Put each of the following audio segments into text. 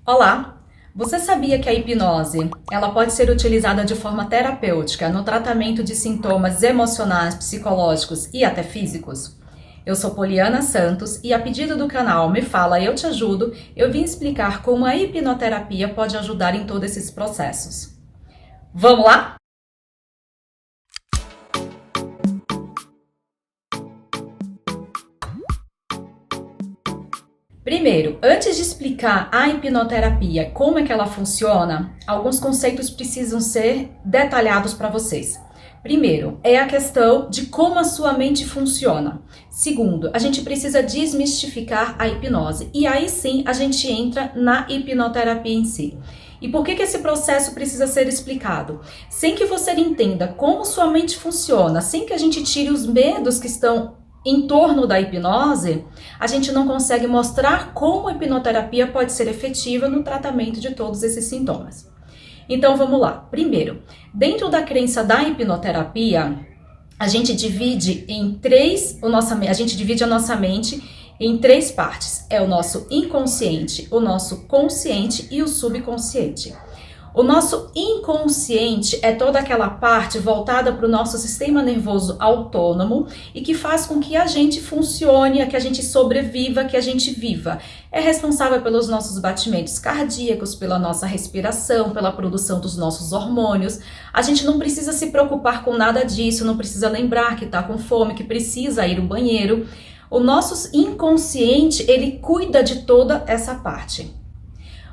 Olá! Você sabia que a hipnose, ela pode ser utilizada de forma terapêutica no tratamento de sintomas emocionais, psicológicos e até físicos? Eu sou Poliana Santos e a pedido do canal Me Fala, Eu Te Ajudo, eu vim explicar como a hipnoterapia pode ajudar em todos esses processos. Vamos lá? Primeiro, antes de explicar a hipnoterapia, como é que ela funciona, alguns conceitos precisam ser detalhados para vocês. Primeiro, é a questão de como a sua mente funciona. Segundo, a gente precisa desmistificar a hipnose. E aí sim, a gente entra na hipnoterapia em si. E por que esse processo precisa ser explicado? Sem que você entenda como sua mente funciona, sem que a gente tire os medos que estão em torno da hipnose, a gente não consegue mostrar como a hipnoterapia pode ser efetiva no tratamento de todos esses sintomas. Então vamos lá. Primeiro, dentro da crença da hipnoterapia, a gente divide a nossa mente em três partes. É o nosso inconsciente, o nosso consciente e o subconsciente. O nosso inconsciente é toda aquela parte voltada para o nosso sistema nervoso autônomo e que faz com que a gente funcione, que a gente sobreviva, que a gente viva. É responsável pelos nossos batimentos cardíacos, pela nossa respiração, pela produção dos nossos hormônios. A gente não precisa se preocupar com nada disso, não precisa lembrar que está com fome, que precisa ir ao banheiro. O nosso inconsciente, ele cuida de toda essa parte.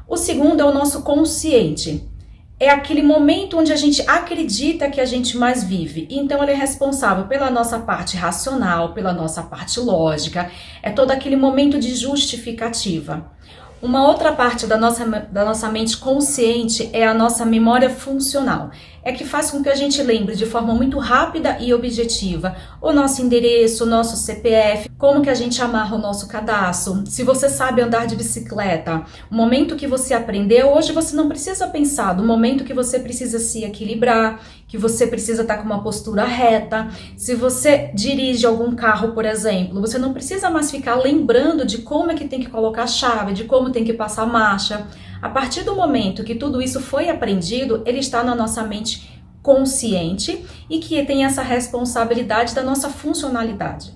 O segundo é o nosso consciente. É aquele momento onde a gente acredita que a gente mais vive. Então ele é responsável pela nossa parte racional, pela nossa parte lógica. É todo aquele momento de justificativa. Uma outra parte da nossa mente consciente é a nossa memória funcional. É que faz com que a gente lembre de forma muito rápida e objetiva o nosso endereço, o nosso CPF, como que a gente amarra o nosso cadastro. Se você sabe andar de bicicleta, o momento que você aprendeu, hoje você não precisa pensar do momento que você precisa se equilibrar, que você precisa estar com uma postura reta. Se você dirige algum carro, por exemplo, você não precisa mais ficar lembrando de como é que tem que colocar a chave, de como tem que passar a marcha. A partir do momento que tudo isso foi aprendido, ele está na nossa mente consciente e que tem essa responsabilidade da nossa funcionalidade.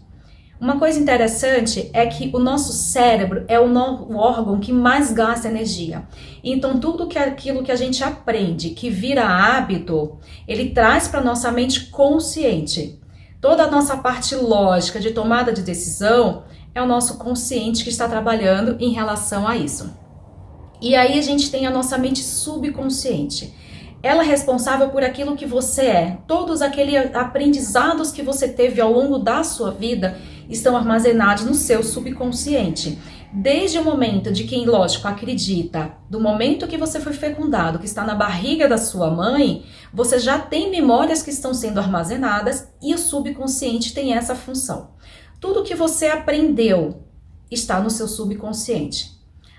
Uma coisa interessante é que o nosso cérebro é o órgão que mais gasta energia. Então, tudo aquilo que a gente aprende, que vira hábito, ele traz para a nossa mente consciente. Toda a nossa parte lógica de tomada de decisão é o nosso consciente que está trabalhando em relação a isso. E aí a gente tem a nossa mente subconsciente. Ela é responsável por aquilo que você é. Todos aqueles aprendizados que você teve ao longo da sua vida estão armazenados no seu subconsciente. Desde o momento de quem, lógico, acredita, do momento que você foi fecundado, que está na barriga da sua mãe, você já tem memórias que estão sendo armazenadas e o subconsciente tem essa função. Tudo que você aprendeu está no seu subconsciente.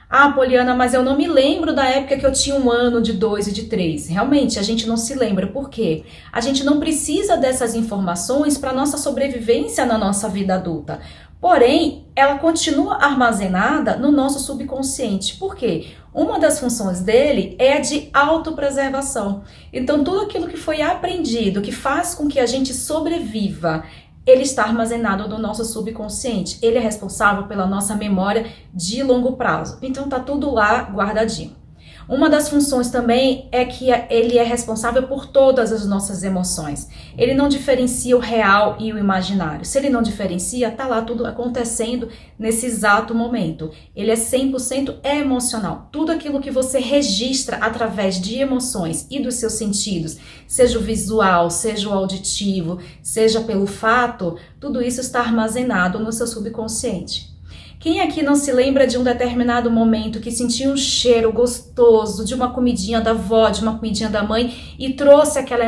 Ah, Poliana, mas eu não me lembro da época que eu tinha 1 ano, de 2 e de 3. Realmente, a gente não se lembra. Por quê? A gente não precisa dessas informações para nossa sobrevivência na nossa vida adulta. Porém, ela continua armazenada no nosso subconsciente. Por quê? Uma das funções dele é a de autopreservação. Então, tudo aquilo que foi aprendido, que faz com que a gente sobreviva, ele está armazenado no nosso subconsciente. Ele é responsável pela nossa memória de longo prazo. Então tá tudo lá guardadinho. Uma das funções também é que ele é responsável por todas as nossas emoções. Ele não diferencia o real e o imaginário. Se ele não diferencia, tá lá tudo acontecendo nesse exato momento. Ele é 100% emocional. Tudo aquilo que você registra através de emoções e dos seus sentidos, seja o visual, seja o auditivo, seja pelo fato, tudo isso está armazenado no seu subconsciente. Quem aqui não se lembra de um determinado momento que sentiu um cheiro gostoso de uma comidinha da avó, de uma comidinha da mãe e trouxe aquela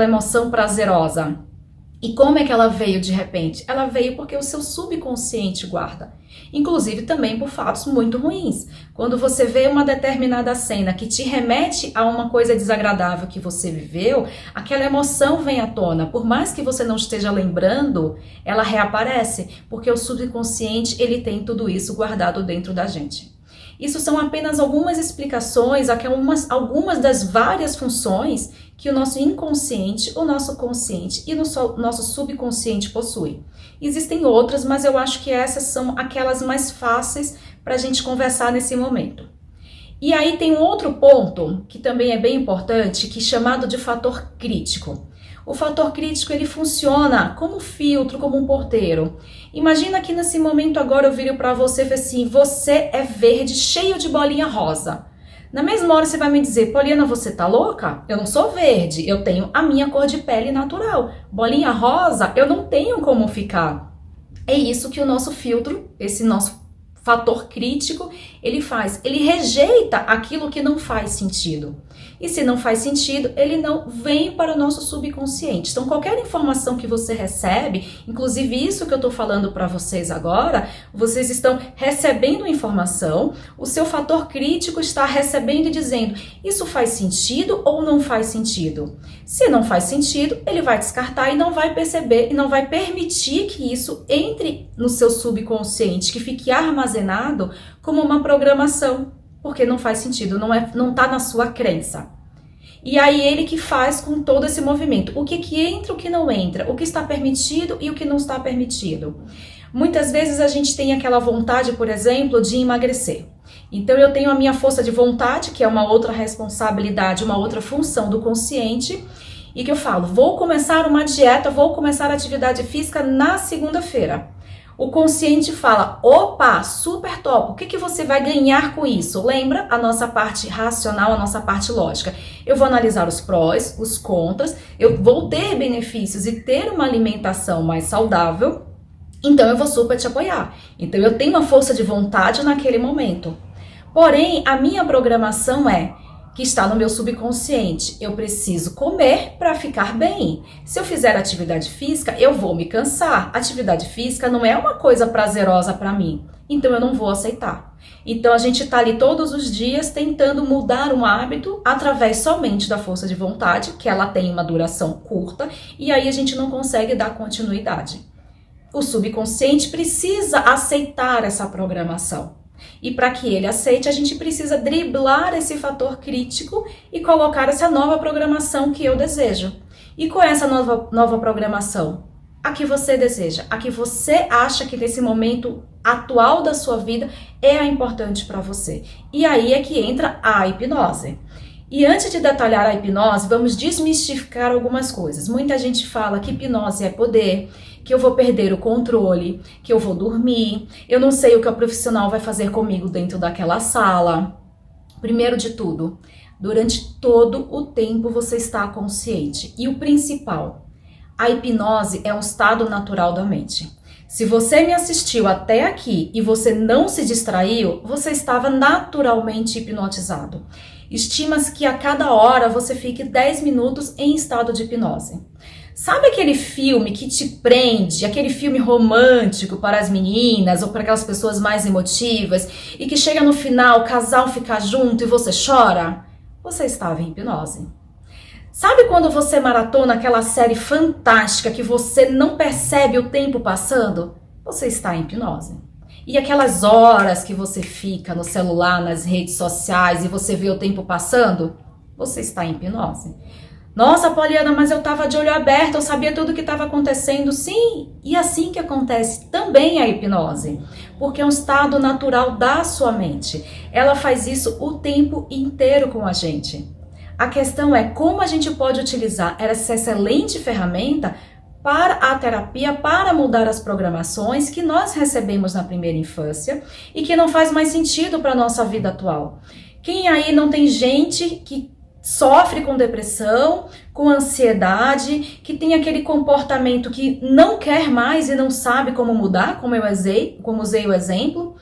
emoção prazerosa? E como é que ela veio de repente? Ela veio porque o seu subconsciente guarda. Inclusive também por fatos muito ruins. Quando você vê uma determinada cena que te remete a uma coisa desagradável que você viveu, aquela emoção vem à tona. Por mais que você não esteja lembrando, ela reaparece, porque o subconsciente ele tem tudo isso guardado dentro da gente. Isso são apenas algumas explicações, algumas das várias funções que o nosso inconsciente, o nosso consciente e o nosso subconsciente possui. Existem outras, mas eu acho que essas são aquelas mais fáceis para a gente conversar nesse momento. E aí tem um outro ponto que também é bem importante, que é chamado de fator crítico. O fator crítico, ele funciona como filtro, como um porteiro. Imagina que nesse momento agora eu viro para você e falo assim, você é verde, cheio de bolinha rosa. Na mesma hora você vai me dizer, Poliana, você tá louca? Eu não sou verde, eu tenho a minha cor de pele natural. Bolinha rosa, eu não tenho como ficar. É isso que o nosso filtro, esse nosso fator crítico, ele faz. Ele rejeita aquilo que não faz sentido. E se não faz sentido, ele não vem para o nosso subconsciente. Então, qualquer informação que você recebe, inclusive isso que eu estou falando para vocês agora, vocês estão recebendo informação, o seu fator crítico está recebendo e dizendo, isso faz sentido ou não faz sentido? Se não faz sentido, ele vai descartar e não vai perceber, e não vai permitir que isso entre no seu subconsciente, que fique armazenado como uma programação. Porque não faz sentido, não tá na sua crença. E aí ele que faz com todo esse movimento. O que entra, o que não entra, o que está permitido e o que não está permitido. Muitas vezes a gente tem aquela vontade, por exemplo, de emagrecer. Então eu tenho a minha força de vontade, que é uma outra responsabilidade, uma outra função do consciente, e que eu falo, vou começar uma dieta, vou começar atividade física na segunda-feira. O consciente fala, opa, super top, o que você vai ganhar com isso? Lembra a nossa parte racional, a nossa parte lógica. Eu vou analisar os prós, os contras, eu vou ter benefícios e ter uma alimentação mais saudável, então eu vou super te apoiar. Então eu tenho uma força de vontade naquele momento. Porém, a minha programação que está no meu subconsciente. Eu preciso comer para ficar bem. Se eu fizer atividade física, eu vou me cansar. Atividade física não é uma coisa prazerosa para mim, então eu não vou aceitar. Então a gente está ali todos os dias tentando mudar um hábito através somente da força de vontade, que ela tem uma duração curta, e aí a gente não consegue dar continuidade. O subconsciente precisa aceitar essa programação. E para que ele aceite, a gente precisa driblar esse fator crítico e colocar essa nova programação que eu desejo. E qual é essa nova programação? A que você deseja, a que você acha que nesse momento atual da sua vida é a importante para você. E aí é que entra a hipnose. E antes de detalhar a hipnose, vamos desmistificar algumas coisas. Muita gente fala que hipnose é poder, que eu vou perder o controle, que eu vou dormir, eu não sei o que o profissional vai fazer comigo dentro daquela sala. Primeiro de tudo, durante todo o tempo você está consciente. E o principal, a hipnose é um estado natural da mente. Se você me assistiu até aqui e você não se distraiu, você estava naturalmente hipnotizado. Estima-se que a cada hora você fique 10 minutos em estado de hipnose. Sabe aquele filme que te prende, aquele filme romântico para as meninas ou para aquelas pessoas mais emotivas e que chega no final, o casal fica junto e você chora? Você estava em hipnose. Sabe quando você maratona aquela série fantástica que você não percebe o tempo passando? Você está em hipnose. E aquelas horas que você fica no celular, nas redes sociais e você vê o tempo passando? Você está em hipnose. Nossa, Poliana, mas eu estava de olho aberto, eu sabia tudo o que estava acontecendo. Sim, e assim que acontece também a hipnose, porque é um estado natural da sua mente. Ela faz isso o tempo inteiro com a gente. A questão é como a gente pode utilizar essa excelente ferramenta para a terapia, para mudar as programações que nós recebemos na primeira infância e que não faz mais sentido para a nossa vida atual. Quem aí não tem gente que sofre com depressão, com ansiedade, que tem aquele comportamento que não quer mais e não sabe como mudar, como usei o exemplo,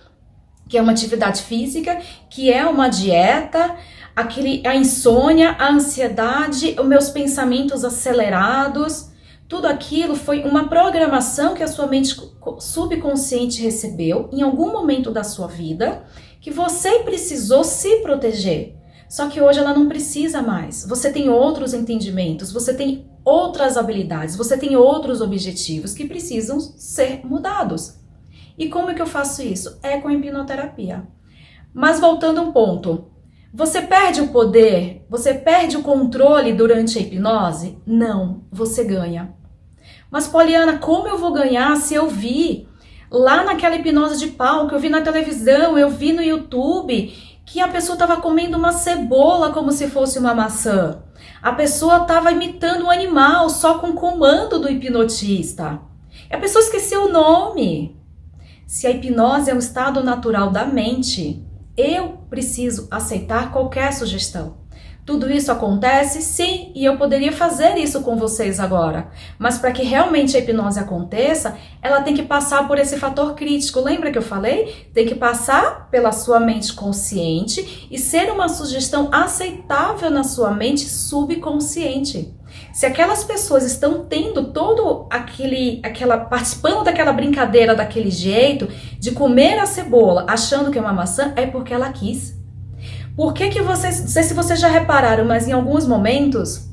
que é uma atividade física, que é uma dieta, a insônia, a ansiedade, os meus pensamentos acelerados, tudo aquilo foi uma programação que a sua mente subconsciente recebeu em algum momento da sua vida, que você precisou se proteger. Só que hoje ela não precisa mais. Você tem outros entendimentos, você tem outras habilidades, você tem outros objetivos que precisam ser mudados. E como é que eu faço isso? É com a hipnoterapia. Mas voltando um ponto, você perde o poder? Você perde o controle durante a hipnose? Não, você ganha. Mas Poliana, como eu vou ganhar se eu vi lá naquela hipnose de palco, eu vi na televisão, eu vi no YouTube que a pessoa estava comendo uma cebola como se fosse uma maçã. A pessoa estava imitando um animal só com o comando do hipnotista. A pessoa esqueceu o nome. Se a hipnose é um estado natural da mente, eu preciso aceitar qualquer sugestão. Tudo isso acontece? Sim, e eu poderia fazer isso com vocês agora. Mas para que realmente a hipnose aconteça, ela tem que passar por esse fator crítico. Lembra que eu falei? Tem que passar pela sua mente consciente e ser uma sugestão aceitável na sua mente subconsciente. Se aquelas pessoas estão tendo todo participando daquela brincadeira daquele jeito, de comer a cebola achando que é uma maçã, é porque ela quis. Por que vocês, não sei se vocês já repararam, mas em alguns momentos,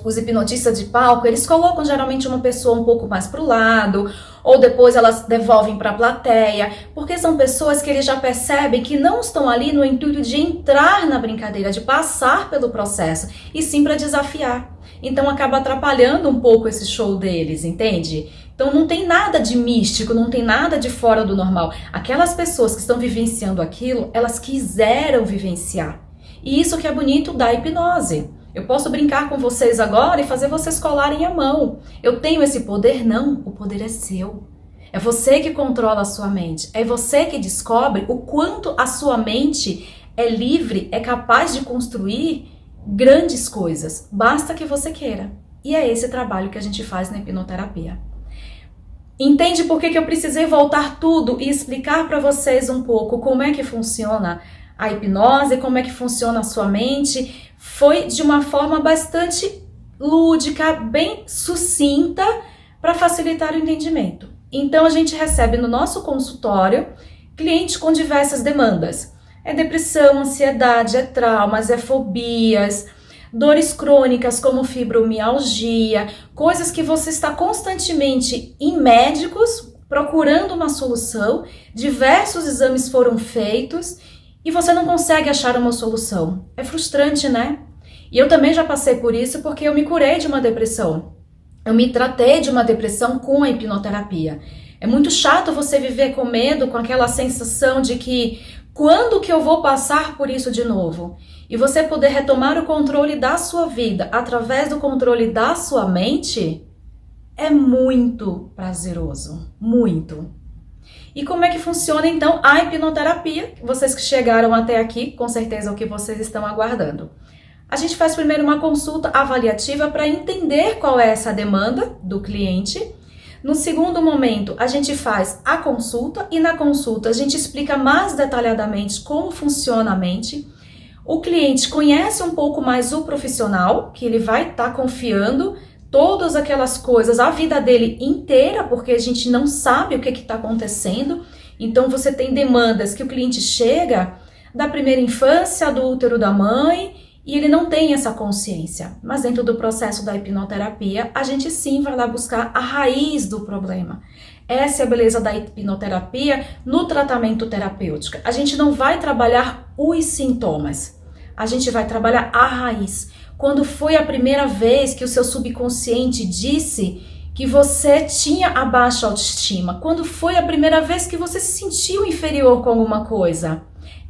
os hipnotistas de palco, eles colocam geralmente uma pessoa um pouco mais pro lado, ou depois elas devolvem para a plateia, porque são pessoas que eles já percebem que não estão ali no intuito de entrar na brincadeira, de passar pelo processo, e sim para desafiar. Então acaba atrapalhando um pouco esse show deles, entende? Então não tem nada de místico, não tem nada de fora do normal. Aquelas pessoas que estão vivenciando aquilo, elas quiseram vivenciar. E isso que é bonito da hipnose. Eu posso brincar com vocês agora e fazer vocês colarem a mão. Eu tenho esse poder? Não, o poder é seu. É você que controla a sua mente. É você que descobre o quanto a sua mente é livre, é capaz de construir grandes coisas. Basta que você queira. E é esse trabalho que a gente faz na hipnoterapia. Entende por que eu precisei voltar tudo e explicar para vocês um pouco como é que funciona a hipnose, como é que funciona a sua mente? Foi de uma forma bastante lúdica, bem sucinta, para facilitar o entendimento. Então a gente recebe no nosso consultório clientes com diversas demandas. É depressão, ansiedade, é traumas, é fobias, dores crônicas como fibromialgia, coisas que você está constantemente em médicos procurando uma solução, diversos exames foram feitos e você não consegue achar uma solução. É frustrante, né? E eu também já passei por isso porque eu me curei de uma depressão. Eu me tratei de uma depressão com a hipnoterapia. É muito chato você viver com medo, com aquela sensação de que quando que eu vou passar por isso de novo? E você poder retomar o controle da sua vida através do controle da sua mente é muito prazeroso, muito. E como é que funciona então a hipnoterapia? Vocês que chegaram até aqui, com certeza é o que vocês estão aguardando. A gente faz primeiro uma consulta avaliativa para entender qual é essa demanda do cliente. No segundo momento, a gente faz a consulta e na consulta a gente explica mais detalhadamente como funciona a mente. O cliente conhece um pouco mais o profissional, que ele vai estar confiando todas aquelas coisas, a vida dele inteira, porque a gente não sabe o que está acontecendo. Então você tem demandas que o cliente chega da primeira infância, do útero da mãe, e ele não tem essa consciência. Mas dentro do processo da hipnoterapia, a gente sim vai lá buscar a raiz do problema. Essa é a beleza da hipnoterapia no tratamento terapêutico. A gente não vai trabalhar os sintomas, a gente vai trabalhar a raiz. Quando foi a primeira vez que o seu subconsciente disse que você tinha a baixa autoestima? Quando foi a primeira vez que você se sentiu inferior com alguma coisa?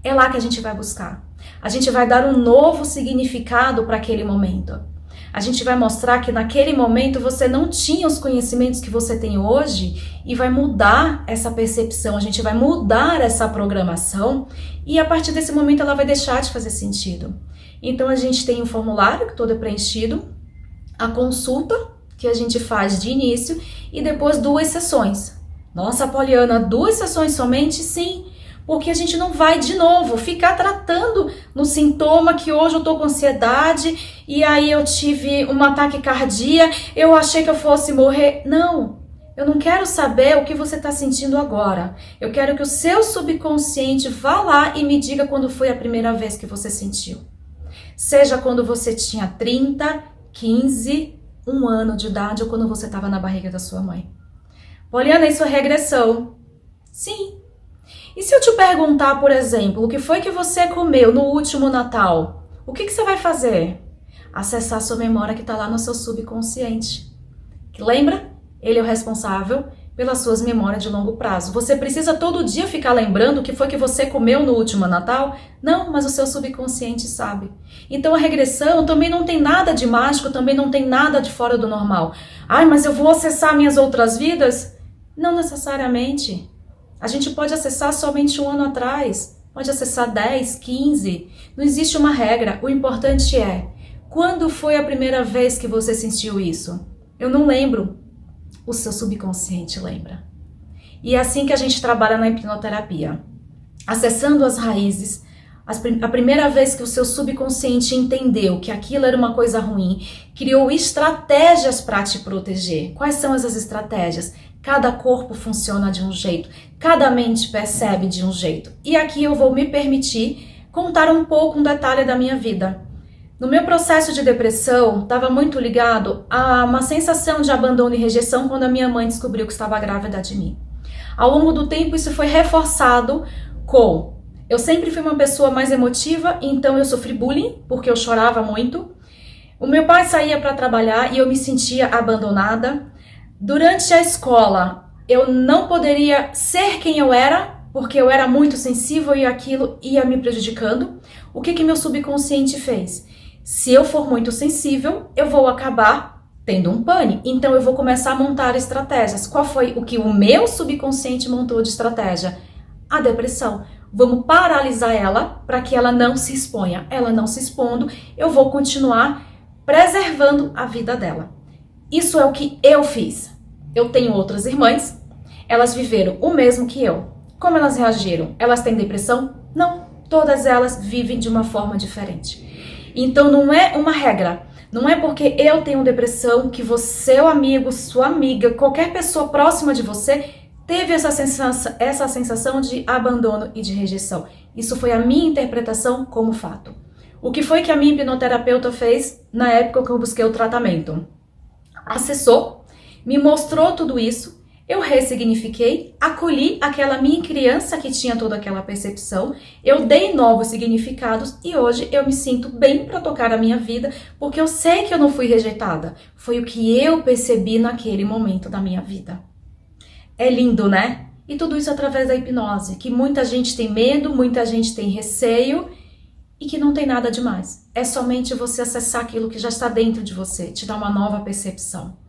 É lá que a gente vai buscar. A gente vai dar um novo significado para aquele momento. A gente vai mostrar que naquele momento você não tinha os conhecimentos que você tem hoje e vai mudar essa percepção, a gente vai mudar essa programação e a partir desse momento ela vai deixar de fazer sentido. Então a gente tem um formulário que todo é preenchido, a consulta que a gente faz de início e depois 2 sessões. Nossa, Poliana, 2 sessões somente? Sim. Porque a gente não vai, de novo, ficar tratando no sintoma que hoje eu tô com ansiedade e aí eu tive um ataque cardíaco, eu achei que eu fosse morrer. Não, eu não quero saber o que você tá sentindo agora. Eu quero que o seu subconsciente vá lá e me diga quando foi a primeira vez que você sentiu. Seja quando você tinha 30, 15, 1 ano de idade ou quando você estava na barriga da sua mãe. Poliana, isso é regressão? Sim. E se eu te perguntar, por exemplo, o que foi que você comeu no último Natal? O que você vai fazer? Acessar sua memória que está lá no seu subconsciente. Que lembra? Ele é o responsável pelas suas memórias de longo prazo. Você precisa todo dia ficar lembrando o que foi que você comeu no último Natal? Não, mas o seu subconsciente sabe. Então a regressão também não tem nada de mágico, também não tem nada de fora do normal. Ai, mas eu vou acessar minhas outras vidas? Não necessariamente. A gente pode acessar somente um ano atrás, pode acessar 10, 15. Não existe uma regra. O importante é, quando foi a primeira vez que você sentiu isso? Eu não lembro. O seu subconsciente lembra. E é assim que a gente trabalha na hipnoterapia. Acessando as raízes, a primeira vez que o seu subconsciente entendeu que aquilo era uma coisa ruim, criou estratégias para te proteger. Quais são essas estratégias? Cada corpo funciona de um jeito, cada mente percebe de um jeito. E aqui eu vou me permitir contar um pouco um detalhe da minha vida. No meu processo de depressão, estava muito ligado a uma sensação de abandono e rejeição quando a minha mãe descobriu que estava grávida de mim. Ao longo do tempo, isso foi reforçado com... Eu sempre fui uma pessoa mais emotiva, então eu sofri bullying, porque eu chorava muito. O meu pai saía para trabalhar e eu me sentia abandonada. Durante a escola, eu não poderia ser quem eu era, porque eu era muito sensível e aquilo ia me prejudicando. O que meu subconsciente fez? Se eu for muito sensível, eu vou acabar tendo um pane. Então eu vou começar a montar estratégias. Qual foi o que o meu subconsciente montou de estratégia? A depressão. Vamos paralisar ela para que ela não se exponha. Ela não se expondo, eu vou continuar preservando a vida dela. Isso é o que eu fiz. Eu tenho outras irmãs, elas viveram o mesmo que eu. Como elas reagiram? Elas têm depressão? Não. Todas elas vivem de uma forma diferente. Então não é uma regra, não é porque eu tenho depressão que você, seu amigo, sua amiga, qualquer pessoa próxima de você teve essa sensação de abandono e de rejeição. Isso foi a minha interpretação como fato. O que foi que a minha hipnoterapeuta fez na época que eu busquei o tratamento? Acessou, me mostrou tudo isso, eu ressignifiquei, acolhi aquela minha criança que tinha toda aquela percepção, eu dei novos significados e hoje eu me sinto bem para tocar a minha vida, porque eu sei que eu não fui rejeitada. Foi o que eu percebi naquele momento da minha vida. É lindo, né? E tudo isso através da hipnose, que muita gente tem medo, muita gente tem receio e que não tem nada demais. É somente você acessar aquilo que já está dentro de você, te dar uma nova percepção.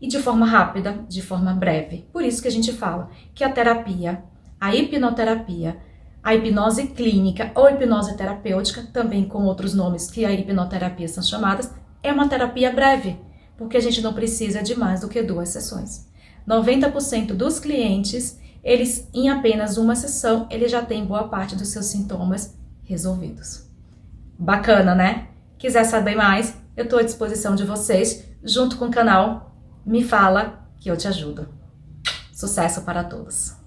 E de forma rápida, de forma breve. Por isso que a gente fala que a terapia, a hipnoterapia, a hipnose clínica ou hipnose terapêutica, também com outros nomes que a hipnoterapia são chamadas, é uma terapia breve, porque a gente não precisa de mais do que 2 sessões. 90% dos clientes, eles em apenas uma sessão, eles já têm boa parte dos seus sintomas resolvidos. Bacana, né? Quiser saber mais, eu estou à disposição de vocês, junto com o canal Me Fala, que eu te ajudo. Sucesso para todos!